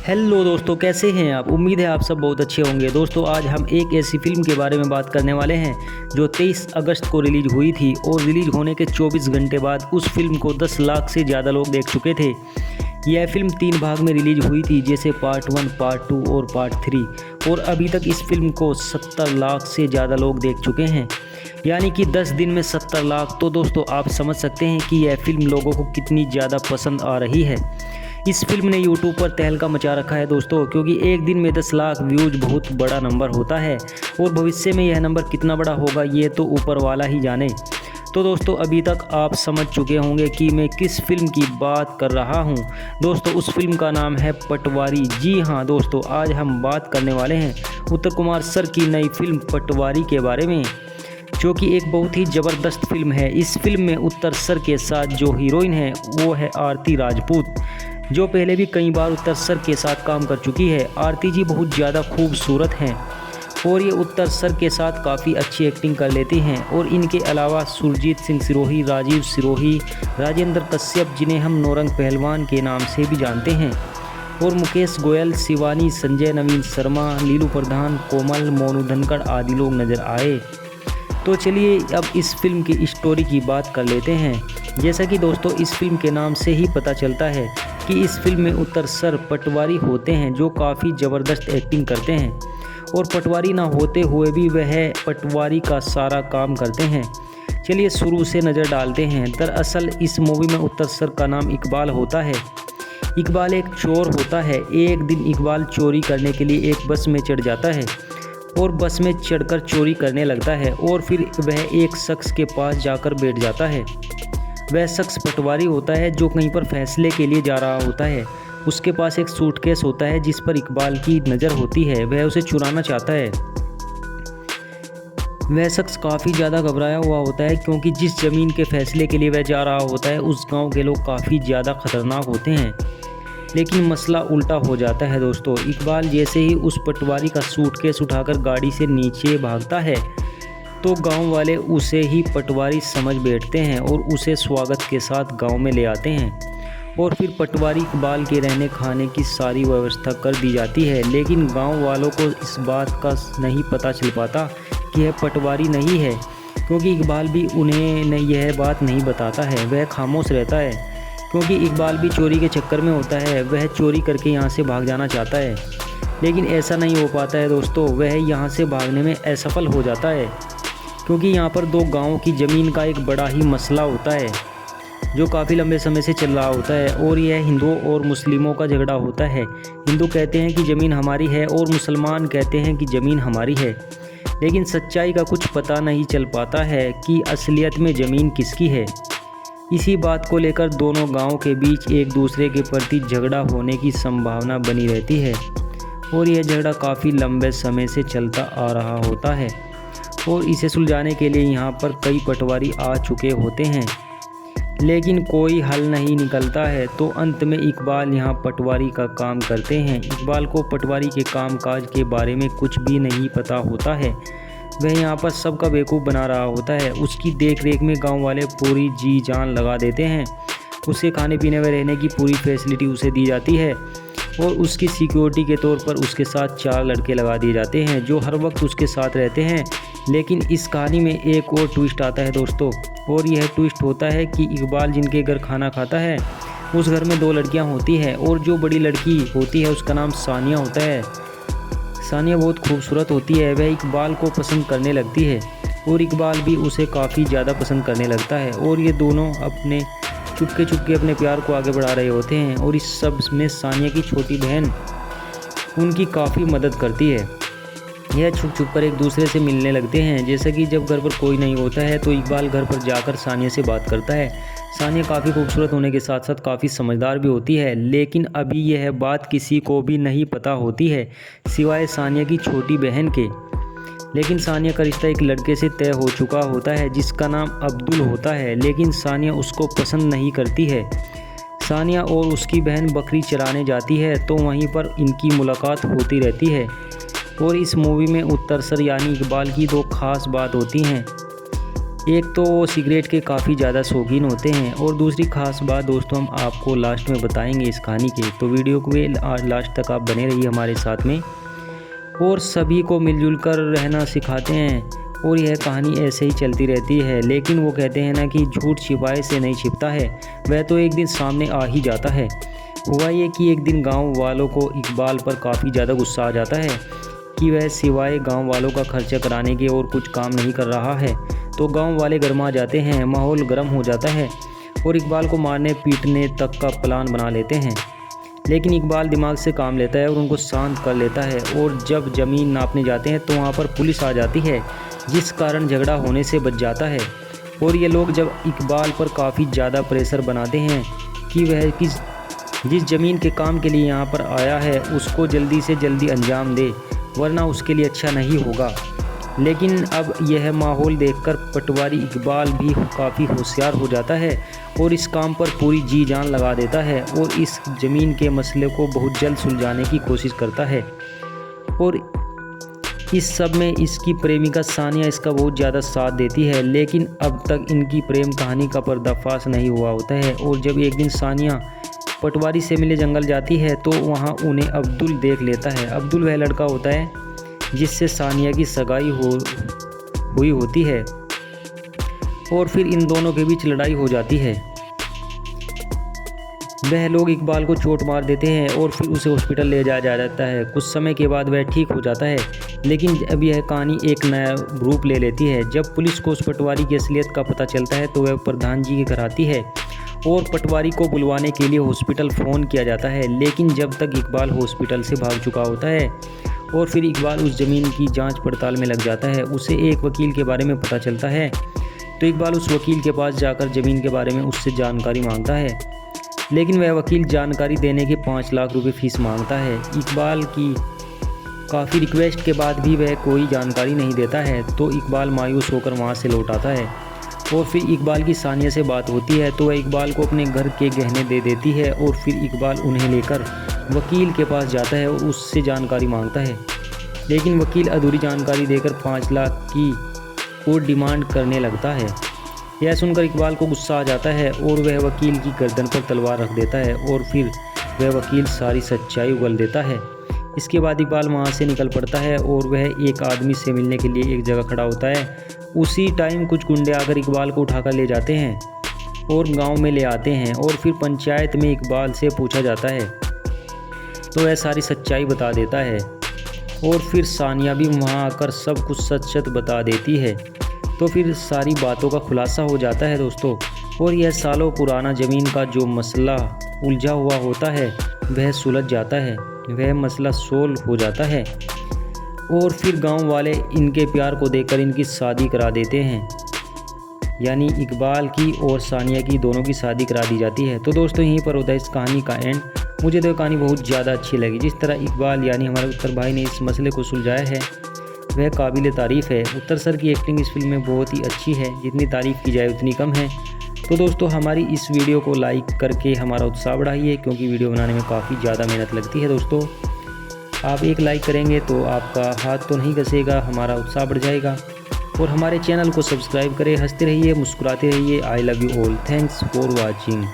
Hello दोस्तों, कैसे हैं आप। उम्मीद है आप सब बहुत अच्छे होंगे। दोस्तों आज हम एक ऐसी फिल्म के बारे में बात करने वाले हैं जो 23 अगस्त को रिलीज हुई थी और रिलीज होने के 24 घंटे बाद उस फिल्म को 10 लाख से ज़्यादा लोग देख चुके थे। यह फिल्म 3 भाग में रिलीज हुई थी, जैसे पार्ट 1, पार्ट 2 और पार्ट 3, और अभी तक इस फिल्म को 70 लाख से ज़्यादा लोग देख चुके हैं, यानी कि 10 दिन में 70 लाख। तो दोस्तों आप समझ सकते हैं कि यह फिल्म लोगों को कितनी ज़्यादा पसंद आ रही है। इस फिल्म ने यूट्यूब पर तहलका मचा रखा है दोस्तों, क्योंकि एक दिन में 10 लाख व्यूज बहुत बड़ा नंबर होता है और भविष्य में यह नंबर कितना बड़ा होगा ये तो ऊपर वाला ही जाने। तो दोस्तों अभी तक आप समझ चुके होंगे कि मैं किस फिल्म की बात कर रहा हूं। दोस्तों उस फिल्म का नाम है पटवारी। जी हाँ दोस्तों, आज हम बात करने वाले हैं उत्तम कुमार सर की नई फिल्म पटवारी के बारे में, जो कि एक बहुत ही ज़बरदस्त फिल्म है। इस फिल्म में उत्तर सर के साथ जो हीरोइन है वो है आरती राजपूत, जो पहले भी कई बार उत्तर सर के साथ काम कर चुकी है। आरती जी बहुत ज़्यादा खूबसूरत हैं और ये उत्तर सर के साथ काफ़ी अच्छी एक्टिंग कर लेती हैं। और इनके अलावा सुरजीत सिंह सिरोही, राजीव सिरोही, राजेंद्र कश्यप, जिन्हें हम नौरंग पहलवान के नाम से भी जानते हैं, और मुकेश गोयल, शिवानी, संजय, नवीन शर्मा, लीलू प्रधान, कोमल, मोनू धनखड़ आदि लोग नज़र आए। तो चलिए अब इस फिल्म की स्टोरी की बात कर लेते हैं। जैसा कि दोस्तों इस फिल्म के नाम से ही पता चलता है कि इस फिल्म में उत्तर सर पटवारी होते हैं, जो काफ़ी ज़बरदस्त एक्टिंग करते हैं और पटवारी ना होते हुए भी वह पटवारी का सारा काम करते हैं। चलिए शुरू से नज़र डालते हैं। दरअसल इस मूवी में उत्तर सर का नाम इकबाल होता है। इकबाल एक चोर होता है। एक दिन इकबाल चोरी करने के लिए एक बस में चढ़ जाता है और बस में चढ़कर चोरी करने लगता है, और फिर वह एक शख्स के पास जाकर बैठ जाता है। वह शख्स पटवारी होता है जो कहीं पर फैसले के लिए जा रहा होता है। उसके पास एक सूटकेस होता है जिस पर इकबाल की नज़र होती है। वह उसे चुराना चाहता है। वह शख्स काफ़ी ज़्यादा घबराया हुआ होता है, क्योंकि जिस ज़मीन के फैसले के लिए वह जा रहा होता है उस गांव के लोग काफ़ी ज़्यादा ख़तरनाक होते हैं। लेकिन मसला उल्टा हो जाता है दोस्तों। इकबाल जैसे ही उस पटवारी का सूटकेस उठाकर गाड़ी से नीचे भागता है तो गांव वाले उसे ही पटवारी समझ बैठते हैं और उसे स्वागत के साथ गांव में ले आते हैं। और फिर पटवारी इकबाल के रहने खाने की सारी व्यवस्था कर दी जाती है। लेकिन गांव वालों को इस बात का नहीं पता चल पाता कि यह पटवारी नहीं है, क्योंकि इकबाल भी उन्हें यह बात नहीं बताता है। वह खामोश रहता है, क्योंकि इकबाल भी चोरी के चक्कर में होता है। वह चोरी करके यहाँ से भाग जाना चाहता है, लेकिन ऐसा नहीं हो पाता है दोस्तों। वह यहाँ से भागने में असफल हो जाता है, क्योंकि यहाँ पर 2 गांवों की ज़मीन का एक बड़ा ही मसला होता है जो काफ़ी लंबे समय से चल रहा होता है। और यह हिंदुओं और मुस्लिमों का झगड़ा होता है। हिंदू कहते हैं कि ज़मीन हमारी है और मुसलमान कहते हैं कि ज़मीन हमारी है, लेकिन सच्चाई का कुछ पता नहीं चल पाता है कि असलियत में ज़मीन किसकी है। इसी बात को लेकर दोनों गाँव के बीच एक दूसरे के प्रति झगड़ा होने की संभावना बनी रहती है, और यह झगड़ा काफ़ी लंबे समय से चलता आ रहा होता है। और इसे सुलझाने के लिए यहाँ पर कई पटवारी आ चुके होते हैं, लेकिन कोई हल नहीं निकलता है। तो अंत में इकबाल यहाँ पटवारी का काम करते हैं। इकबाल को पटवारी के कामकाज के बारे में कुछ भी नहीं पता होता है। वह यहाँ पर सबका बेवकूफ़ बना रहा होता है। उसकी देख रेख में गांव वाले पूरी जी जान लगा देते हैं। उसे खाने पीने में रहने की पूरी फैसिलिटी उसे दी जाती है, और उसकी सिक्योरिटी के तौर पर उसके साथ 4 लड़के लगा दिए जाते हैं जो हर वक्त उसके साथ रहते हैं। लेकिन इस कहानी में एक और ट्विस्ट आता है दोस्तों, और यह ट्विस्ट होता है कि इकबाल जिनके घर खाना खाता है उस घर में 2 लड़कियां होती हैं, और जो बड़ी लड़की होती है उसका नाम सानिया होता है। सानिया बहुत खूबसूरत होती है। वह इकबाल को पसंद करने लगती है और इकबाल भी उसे काफ़ी ज़्यादा पसंद करने लगता है, और ये दोनों अपने चुपके अपने प्यार को आगे बढ़ा रहे होते हैं। और इस सब में सानिया की छोटी बहन उनकी काफ़ी मदद करती है। यह छुप कर एक दूसरे से मिलने लगते हैं। जैसे कि जब घर पर कोई नहीं होता है तो इकबाल घर पर जाकर सानिया से बात करता है। सानिया काफ़ी खूबसूरत होने के साथ साथ काफ़ी समझदार भी होती है, लेकिन अभी यह बात किसी को भी नहीं पता होती है सिवाय सानिया की छोटी बहन के। लेकिन सानिया का रिश्ता एक लड़के से तय हो चुका होता है जिसका नाम अब्दुल होता है, लेकिन सानिया उसको पसंद नहीं करती है। सानिया और उसकी बहन बकरी चराने जाती है तो वहीं पर इनकी मुलाकात होती रहती है। और इस मूवी में उत्तर सर यानी इकबाल की 2 खास बात होती हैं। एक तो वो सिगरेट के काफ़ी ज़्यादा शौकीन होते हैं और दूसरी ख़ास बात दोस्तों हम आपको लास्ट में बताएंगे इस कहानी के, तो वीडियो को भी लास्ट तक आप बने रहिए हमारे साथ में। और सभी को मिलजुल कर रहना सिखाते हैं और यह कहानी ऐसे ही चलती रहती है। लेकिन वो कहते हैं ना कि झूठ छिपाए से नहीं छिपता है, वह तो एक दिन सामने आ ही जाता है। हुआ ये कि एक दिन गांव वालों को इकबाल पर काफ़ी ज़्यादा गुस्सा आ जाता है कि वह सिवाय गांव वालों का खर्चा कराने के और कुछ काम नहीं कर रहा है। तो गांव वाले गरमा जाते हैं, माहौल गर्म हो जाता है और इकबाल को मारने पीटने तक का प्लान बना लेते हैं। लेकिन इकबाल दिमाग से काम लेता है और उनको शांत कर लेता है। और जब ज़मीन नापने जाते हैं तो वहाँ पर पुलिस आ जाती है, जिस कारण झगड़ा होने से बच जाता है। और ये लोग जब इकबाल पर काफ़ी ज़्यादा प्रेशर बनाते हैं कि वह जिस ज़मीन के काम के लिए यहाँ पर आया है उसको जल्दी से जल्दी अंजाम दे, वरना उसके लिए अच्छा नहीं होगा। लेकिन अब यह माहौल देखकर पटवारी इकबाल भी काफ़ी होशियार हो जाता है और इस काम पर पूरी जी जान लगा देता है और इस ज़मीन के मसले को बहुत जल्द सुलझाने की कोशिश करता है। और इस सब में इसकी प्रेमिका सानिया इसका बहुत ज़्यादा साथ देती है। लेकिन अब तक इनकी प्रेम कहानी का पर्दाफाश नहीं हुआ होता है। और जब एक दिन सानिया पटवारी से मिले जंगल जाती है तो वहाँ उन्हें अब्दुल देख लेता है। अब्दुल वह लड़का होता है जिससे सानिया की सगाई हुई होती है और फिर इन दोनों के बीच लड़ाई हो जाती है। वह लोग इकबाल को चोट मार देते हैं और फिर उसे हॉस्पिटल ले जाया जाता है। कुछ समय के बाद वह ठीक हो जाता है। लेकिन अब यह कहानी एक नया रूप ले लेती है। जब पुलिस को उस पटवारी की असलियत का पता चलता है तो वह प्रधान जी के घर आती है और पटवारी को बुलवाने के लिए हॉस्पिटल फ़ोन किया जाता है। लेकिन जब तक इकबाल हॉस्पिटल से भाग चुका होता है और फिर इकबाल उस ज़मीन की जांच पड़ताल में लग जाता है। उसे एक वकील के बारे में पता चलता है तो इकबाल उस वकील के पास जाकर ज़मीन के बारे में उससे जानकारी मांगता है। लेकिन वह वकील जानकारी देने के 5 लाख रुपए फीस मांगता है। इकबाल की काफ़ी रिक्वेस्ट के बाद भी वह कोई जानकारी नहीं देता है तो इकबाल मायूस होकर वहाँ से लौट आता है। और फिर इकबाल की सानिया से बात होती है तो वह इकबाल को अपने घर के गहने दे देती है और फिर इकबाल उन्हें लेकर वकील के पास जाता है और उससे जानकारी मांगता है। लेकिन वकील अधूरी जानकारी देकर 5 लाख की और डिमांड करने लगता है। यह सुनकर इकबाल को गुस्सा आ जाता है और वह वकील की गर्दन पर तलवार रख देता है और फिर वह वकील सारी सच्चाई उगल देता है। इसके बाद इकबाल वहाँ से निकल पड़ता है और वह एक आदमी से मिलने के लिए एक जगह खड़ा होता है। उसी टाइम कुछ गुंडे आकर इकबाल को उठाकर ले जाते हैं और गांव में ले आते हैं और फिर पंचायत में इकबाल से पूछा जाता है तो वह सारी सच्चाई बता देता है। और फिर सानिया भी वहाँ आकर सब कुछ सच बता देती है। तो फिर सारी बातों का खुलासा हो जाता है दोस्तों। और यह सालों पुराना ज़मीन का जो मसला उलझा हुआ होता है वह सुलझ जाता है, वह मसला सोल्व हो जाता है। और फिर गांव वाले इनके प्यार को देखकर इनकी शादी करा देते हैं, यानी इकबाल की और सानिया की दोनों की शादी करा दी जाती है। तो दोस्तों यहीं पर होता है इस कहानी का एंड। मुझे तो कहानी बहुत ज़्यादा अच्छी लगी। जिस तरह इकबाल यानी हमारे उत्तर भाई ने इस मसले को सुलझाया है वह काबिल तारीफ़ है। उत्तर सर की एक्टिंग इस फिल्म में बहुत ही अच्छी है, जितनी तारीफ़ की जाए उतनी कम है। तो दोस्तों हमारी इस वीडियो को लाइक करके हमारा उत्साह बढ़ाइए, क्योंकि वीडियो बनाने में काफ़ी ज़्यादा मेहनत लगती है दोस्तों। आप एक लाइक करेंगे तो आपका हाथ तो नहीं घसेगा, हमारा उत्साह बढ़ जाएगा। और हमारे चैनल को सब्सक्राइब करें। हंसते रहिए, मुस्कुराते रहिए। I love you all. Thanks for watching.